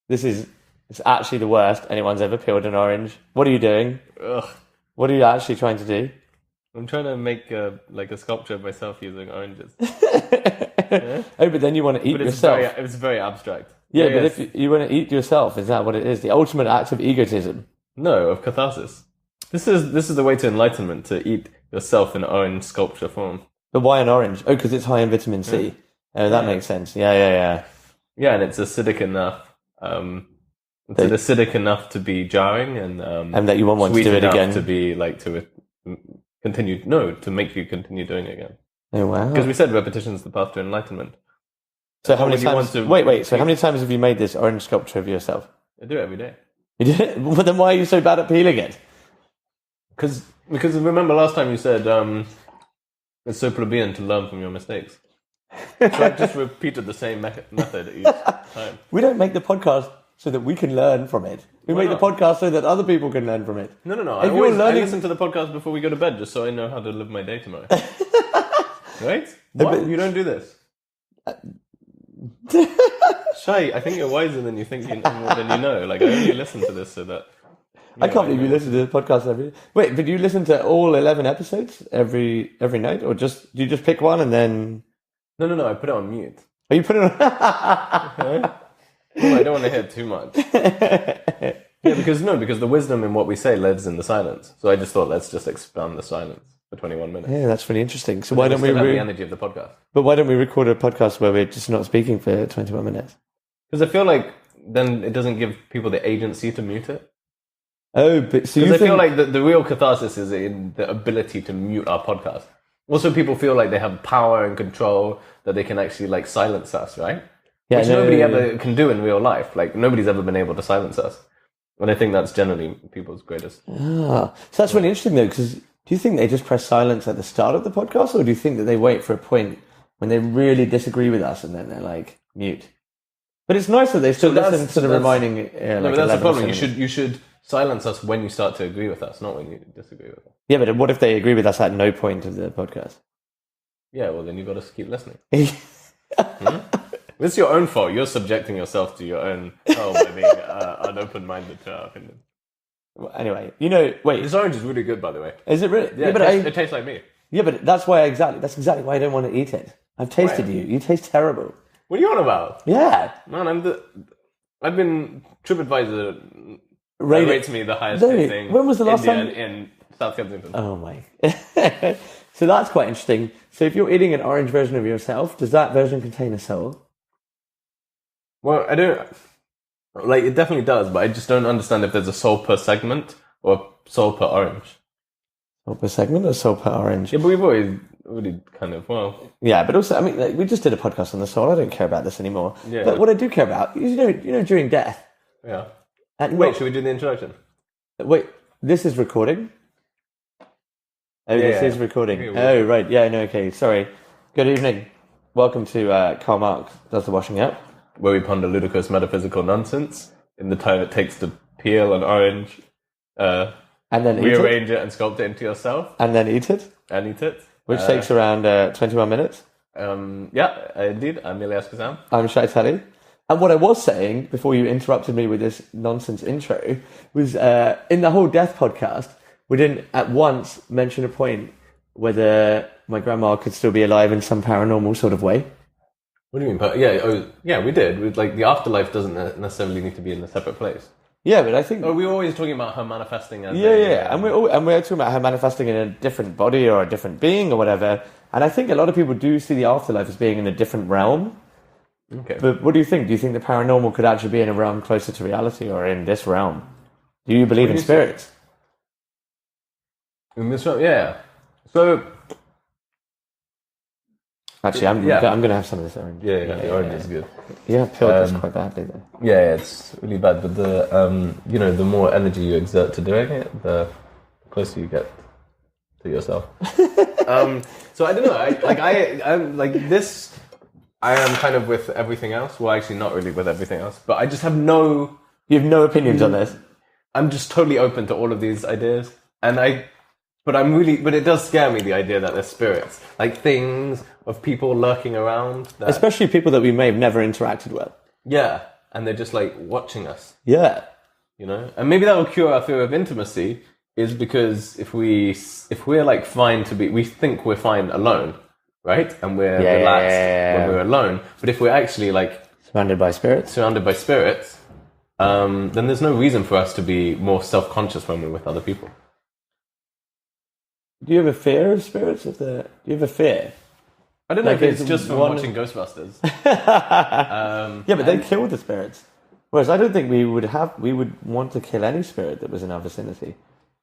It's actually the worst anyone's ever peeled an orange. What are you doing? Ugh. What are you actually trying to do? I'm trying to make a sculpture of myself using oranges. Yeah? Oh, but then you want to eat yourself. It's very abstract. Yeah, but if you want to eat yourself, is that what it is? The ultimate act of egotism? No, of catharsis. This is the way to enlightenment, to eat yourself in orange sculpture form. But why an orange? Oh, because it's high in vitamin C. Oh, that makes sense. Yeah. Yeah, and it's acidic enough. It's acidic enough to be jarring, and that you won't to do it again. To be like to continue. No, to make you continue doing it again. Oh wow! Because we said repetition is the path to enlightenment. So how many times? Wait. So how many times have you made this orange sculpture of yourself? I do it every day. You do it? Well, then why are you so bad at peeling it? Because remember last time you said it's so plebeian to learn from your mistakes. So I just repeated the same method each time. We don't make the podcast so that we can learn from it. We make the podcast so that other people can learn from it. No. I listen to the podcast before we go to bed just so I know how to live my day tomorrow. Right? What? You don't do this? Shy, I think you're wiser than you think more than you know. Like, I only listen to this so that... I can't believe you listen to the podcast every... Wait, but do you listen to all 11 episodes every night? Or do you just pick one and then... No, I put it on mute. Oh, you put it on... Well, I don't want to hear too much. Yeah, because the wisdom in what we say lives in the silence. So I just thought, let's just expand the silence for 21 minutes. Yeah, that's really interesting. So why don't we... have the energy of the podcast. But why don't we record a podcast where we're just not speaking for 21 minutes? Because I feel like then it doesn't give people the agency to mute it. Oh, but so I feel like the real catharsis is in the ability to mute our podcast. Also, people feel like they have power and control, that they can actually like silence us, right? Yeah, which nobody ever can do in real life. Like, nobody's ever been able to silence us. And I think that's generally people's greatest. So that's really interesting, though, because do you think they just press silence at the start of the podcast, or do you think that they wait for a point when they really disagree with us and then they're like, mute? But it's nice that they still listen to the reminding... no, but that's the problem. You should silence us when you start to agree with us, not when you disagree with us. Yeah, but what if they agree with us at no point of the podcast? Yeah, well, then you've got to keep listening. It's your own fault. You're subjecting yourself to your own hell by being unopen-minded to our opinion. Well, anyway, wait. This orange is really good, by the way. Is it really? Yeah, it tastes like me. Yeah, but that's exactly why I don't want to eat it. I've tasted you. You taste terrible. What are you on about? Yeah. Man, I've been TripAdvisor rates me the highest thing. When was the last time? In South Kensington. Oh my. So that's quite interesting. So if you're eating an orange version of yourself, does that version contain a soul? Well, I don't... Like, it definitely does, but I just don't understand if there's a soul per segment or soul per orange. Soul per segment or soul per orange? Yeah, but we've already kind of, well... Yeah, but also, I mean, like, we just did a podcast on the soul. I don't care about this anymore. Yeah. But what I do care about is, during death... Yeah. Wait, should we do the introduction? Wait, this is recording? Oh, this is recording. Oh, right. Yeah, no, okay. Sorry. Good evening. Welcome to Karl Marx Does the Washing Up, where we ponder ludicrous metaphysical nonsense in the time it takes to peel an orange, and then rearrange it and sculpt it into yourself. And then eat it. And eat it. Which takes around 21 minutes. Yeah, indeed. I'm Ilyas and Shy. I'm Shy. And what I was saying, before you interrupted me with this nonsense intro, was in the whole death podcast, we didn't at once mention a point whether my grandma could still be alive in some paranormal sort of way. What do you mean? Yeah, we did. Like, the afterlife doesn't necessarily need to be in a separate place. Yeah, but I think... Oh, we were always talking about her manifesting as and we're talking about her manifesting in a different body or a different being or whatever. And I think a lot of people do see the afterlife as being in a different realm. Okay. But what do you think? Do you think the paranormal could actually be in a realm closer to reality or in this realm? Do you believe in spirits? In this realm, yeah. So... Actually, I'm going to have some of this orange. Yeah, the orange is good. Yeah, peeled this quite badly though. Yeah, it's really bad. But the more energy you exert to doing it, the closer you get to yourself. So I don't know. I'm like this. I am kind of with everything else. Well, actually, not really with everything else. But I just have no. You have no opinions on this. I'm just totally open to all of these ideas, But it does scare me, the idea that there's spirits, like things of people lurking around. Especially people that we may have never interacted with. Yeah. and they're just like watching us, Yeah. you know. And maybe that will cure our fear of intimacy, is because if we're like fine to be, we think we're fine alone, right? And we're relaxed when we're alone. But if we're actually like surrounded by spirits, then there's no reason for us to be more self-conscious when we're with other people. Do you have a fear of spirits? Do you have a fear? I don't know Like, if it's it's just from one- watching Ghostbusters. Yeah, but they kill the spirits. Whereas I don't think we would want to kill any spirit that was in our vicinity.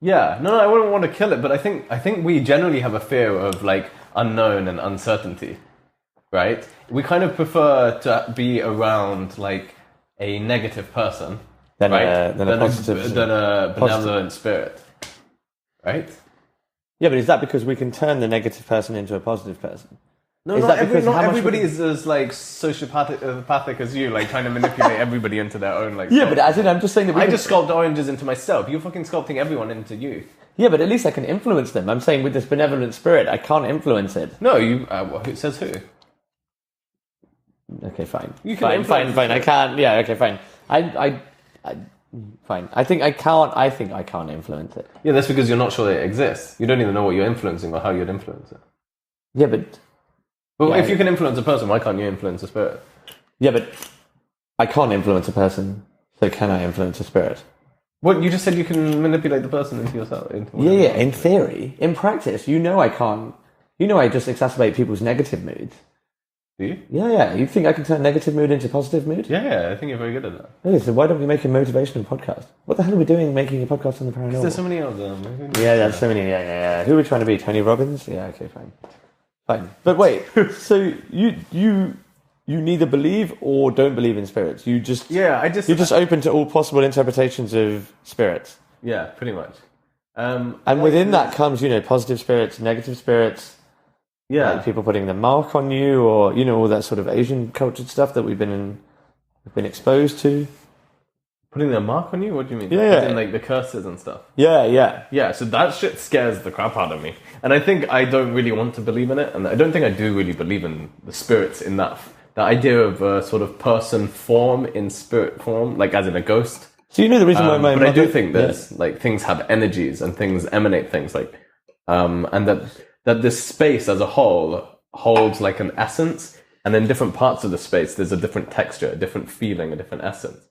Yeah, no, I wouldn't want to kill it, but I think we generally have a fear of like unknown and uncertainty, right? We kind of prefer to be around like a negative person, Than right? a positive, than a benevolent spirit, right? Yeah, but is that because we can turn the negative person into a positive person? No, Is not that because how much everybody we- is as like sociopathic as you, like trying to manipulate everybody into their own like. Yeah, but as in, I'm just saying that I just sculpt oranges into myself. You're fucking sculpting everyone into you. Yeah, but at least I can influence them. I'm saying with this benevolent spirit, I can't influence it. No, you. Who says who? Okay, fine. You can fine. influence I can't. Yeah, okay, fine. Fine. I think I can't influence it. Yeah, that's because you're not sure it exists. You don't even know what you're influencing or how you'd influence it. Yeah, but Well, Yeah. if you can influence a person, why can't you influence a spirit? yeah, but I can't influence a person. So can I influence a spirit? What, you just said you can manipulate the person into yourself. Into Yeah. In theory, in practice, I can't. I just exacerbate people's negative moods. Do you? Yeah. You think I can turn negative mood into positive mood? Yeah, I think you're very good at that. Okay, so why don't we make a motivational podcast? What the hell are we doing making a podcast on the paranormal? There's so many of them. Yeah, there's so many. Yeah. Who are we trying to be? Tony Robbins? Yeah, okay, fine. But wait, so you neither believe or don't believe in spirits. You're just open to all possible interpretations of spirits. Yeah, pretty much. And within that comes, positive spirits, negative spirits. Yeah. Like people putting the mark on you, or all that sort of Asian cultured stuff that we've been exposed to. Putting their mark on you? What do you mean? Yeah. As in, like the curses and stuff. Yeah. Yeah, so that shit scares the crap out of me. And I think I don't really want to believe in it, and I don't think I do really believe in the spirits enough. The idea of a sort of person form in spirit form, like as in a ghost. So the reason why my but mother... I do think there's like things have energies and things emanate things like, and that this space as a whole holds like an essence, and in different parts of the space there's a different texture, a different feeling, a different essence.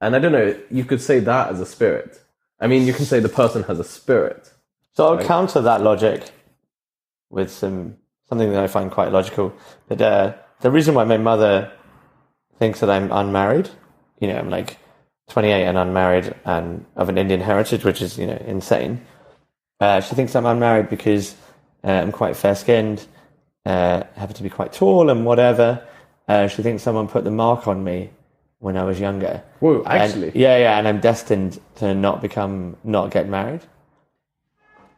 And I don't know, you could say that as a spirit. I mean, you can say the person has a spirit. So I'll counter that logic with something that I find quite logical. But the reason why my mother thinks that I'm unmarried, I'm like 28 and unmarried and of an Indian heritage, which is, insane. She thinks I'm unmarried because I'm quite fair-skinned, happen to be quite tall and whatever. She thinks someone put the mark on me when I was younger. Whoa, actually? And I'm destined to not get married.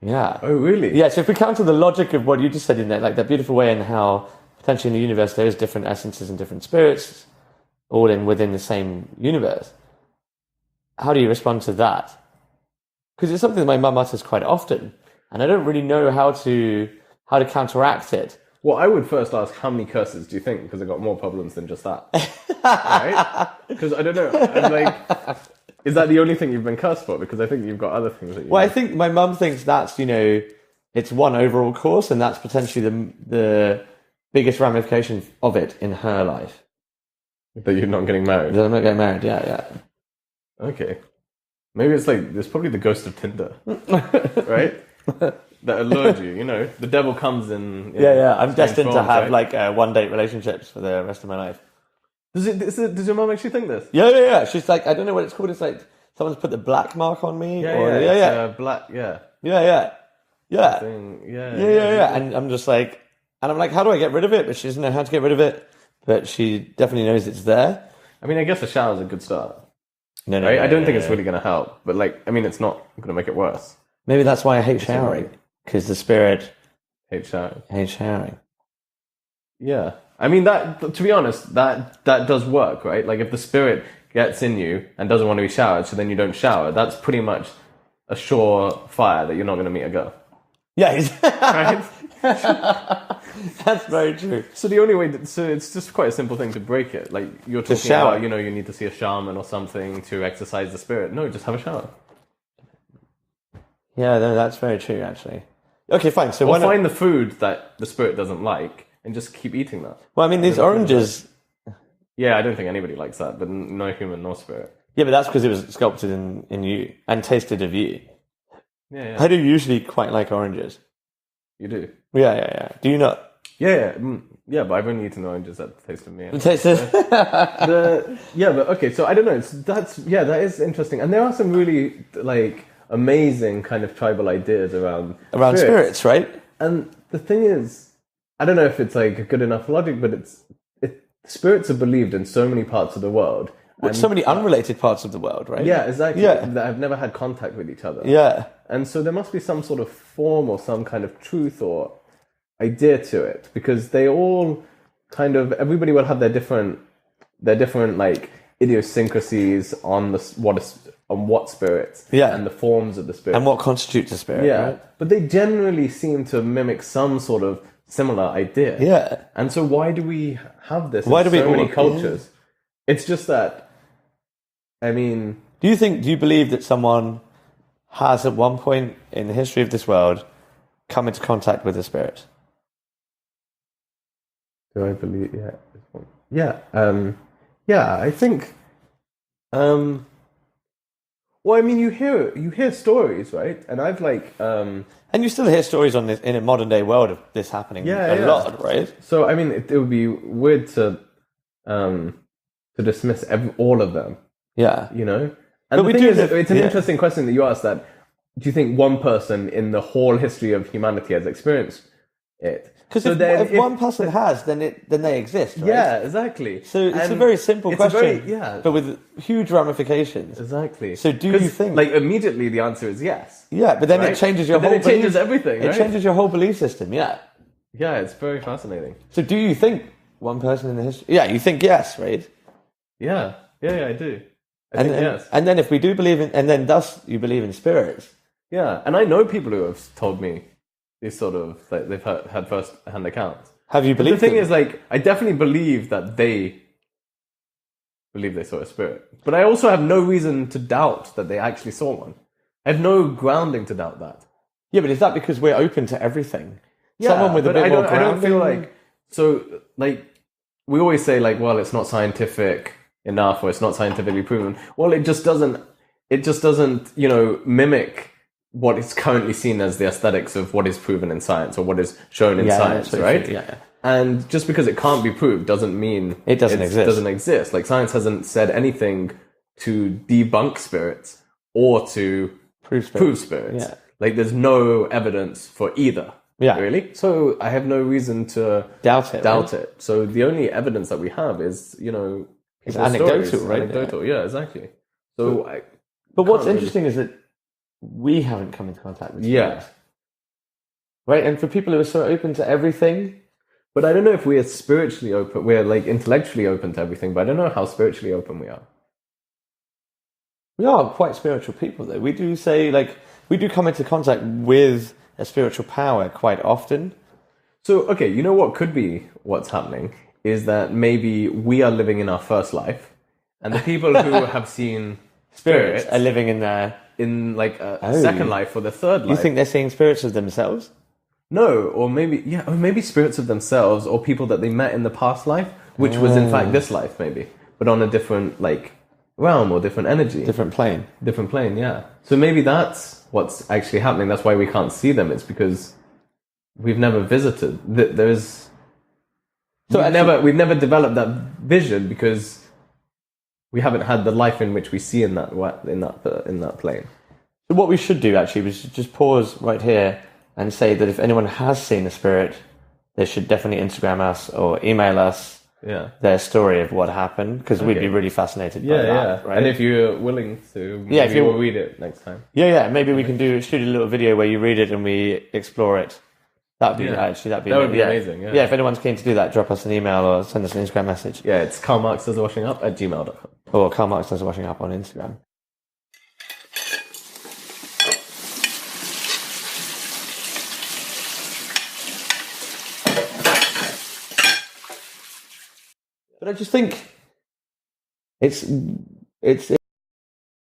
Yeah. Oh, really? Yeah, so if we counter the logic of what you just said in there, like that beautiful way in how potentially in the universe there is different essences and different spirits all within the same universe, how do you respond to that? Because it's something that my mum utters quite often, and I don't really know how to counteract it. Well, I would first ask, how many curses do you think? Because I got more problems than just that. Right? Because I don't know. I'm like, is that the only thing you've been cursed for? Because I think you've got other things that you... Well, I think my mum thinks that's, it's one overall course, and that's potentially the biggest ramification of it in her life. That you're not getting married? That I'm not getting married, yeah. Okay. Maybe it's like, there's probably the ghost of Tinder. Right? That allured you, the devil comes in... Yeah, I'm destined to forms, have right? one-date relationships for the rest of my life. Does your mum actually think this? Yeah. She's like, I don't know what it's called. It's like someone's put the black mark on me. Black, yeah. Yeah. Yeah. And I'm just like, how do I get rid of it? But she doesn't know how to get rid of it. But she definitely knows it's there. I mean, I guess a shower's a good start. No, right? I don't think it's really going to help. But it's not going to make it worse. Maybe that's why I hate showering. Because the spirit hates showering. Yeah. I mean, that, to be honest, that does work, right? Like, if the spirit gets in you and doesn't want to be showered, so then you don't shower, that's pretty much a sure fire that you're not going to meet a girl. Yeah. Right? That's very true. So the only way, so it's just quite a simple thing to break it. Like you're talking shower. about, you need to see a shaman or something to exercise the spirit. No, just have a shower. Yeah, no, that's very true, actually. Okay, fine. So Or why not? find the food that the spirit doesn't like and just keep eating that. Well, I mean, these oranges. Yeah, I don't think anybody likes that, but no human, no spirit. Yeah, but that's because it was sculpted in you and tasted of you. Yeah, I do usually quite like oranges. You do? Yeah. Do you not? Yeah. Yeah, but I've only eaten oranges that taste of me. Yeah, but okay, so I don't know. That is interesting. And there are some really, like, amazing kind of tribal ideas around spirits, right? And the thing is, I don't know if it's like good enough logic, but spirits are believed in so many parts of the world. And so many unrelated parts of the world, right? Yeah, exactly. Yeah. That have never had contact with each other. Yeah. And so there must be some sort of form or some kind of truth or idea to it, because they all kind of, everybody will have their different like idiosyncrasies on what spirits, and the forms of the spirit, and what constitutes a spirit. Yeah, right? But they generally seem to mimic some sort of similar idea. Yeah. And so why do we have this? Why in do we so many all- cultures? It's just that. I mean, Do you believe that someone has at one point in the history of this world come into contact with a spirit? do I believe? Yeah. I think. Well, I mean, you hear stories, right? And I've And you still hear stories on this in a modern day world of this happening a lot, right? So I mean, it would be weird to dismiss all of them. Yeah. And But we the thing do is, live- it's an yeah. interesting question that you asked. That do you think one person in the whole history of humanity has experienced it? Because if one person has, then they exist, right? Yeah, exactly. So it's a very simple question, but with huge ramifications. Exactly. So do you think... Like, immediately the answer is yes. Yeah, but then right? it changes your But then whole it changes belief- everything, It right? changes your whole belief system, yeah. Yeah, it's very fascinating. So do you think one person in the history... Yeah, you think yes, right? Yeah, I do. I think yes. And then if we do believe in... And then thus you believe in spirits. Yeah, and I know people who have told me these sort of... Like, they've had first-hand accounts. Have you believed The thing them? is, like, I definitely believe that they believe they saw a spirit. But I also have no reason to doubt that they actually saw one. I have no grounding to doubt that. Yeah, but is that because we're open to everything? Yeah, Someone with a but bit more I don't feel grounding- like... So, like, we always say, like, well, it's not scientific enough or it's not scientifically proven. Well, it just doesn't, mimic what is currently seen as the aesthetics of what is proven in science or what is shown in science, right? Yeah. And just because it can't be proved doesn't mean It doesn't exist. Like, science hasn't said anything to debunk spirits or to Prove spirits. Yeah. Like, there's no evidence for either. Yeah. Really? So I have no reason to Doubt it. it. So the only evidence that we have is, people's anecdotal, stories. right? Anecdotal, yeah, exactly. So But what's can't interesting is that we haven't come into contact with Yeah. spirits. Right? And for people who are so open to everything... But I don't know if we are spiritually open. We're, like, intellectually open to everything, but I don't know how spiritually open we are. We are quite spiritual people, though. We do say, like... We do come into contact with a spiritual power quite often. So, okay, you know what could be what's happening is that maybe we are living in our first life, and the people who have seen spirits Are living in their... in, like, a second life or the third life. You think they're seeing spirits of themselves? No, or maybe spirits of themselves or people that they met in the past life, which was in fact this life, maybe, but on a different, like, realm or different energy. Different plane. Different plane, yeah. So maybe that's what's actually happening. That's why we can't see them. It's because we've never visited. We've never developed that vision because we haven't had the life in which we see in that plane. So what we should do, actually, was just pause right here and say that if anyone has seen a spirit, they should definitely Instagram us or email us their story of what happened, because we'd be really fascinated by that. Right? And if you're willing to, maybe we'll read it next time. Maybe we can shoot a little video where you read it and we explore it. That'd be amazing. Yeah. If anyone's keen to do that, drop us an email or send us an Instagram message. Yeah, it's karlmarxdoeswashingup@gmail.com. Or Karl Marx Does the Washing Up on Instagram. I just think it's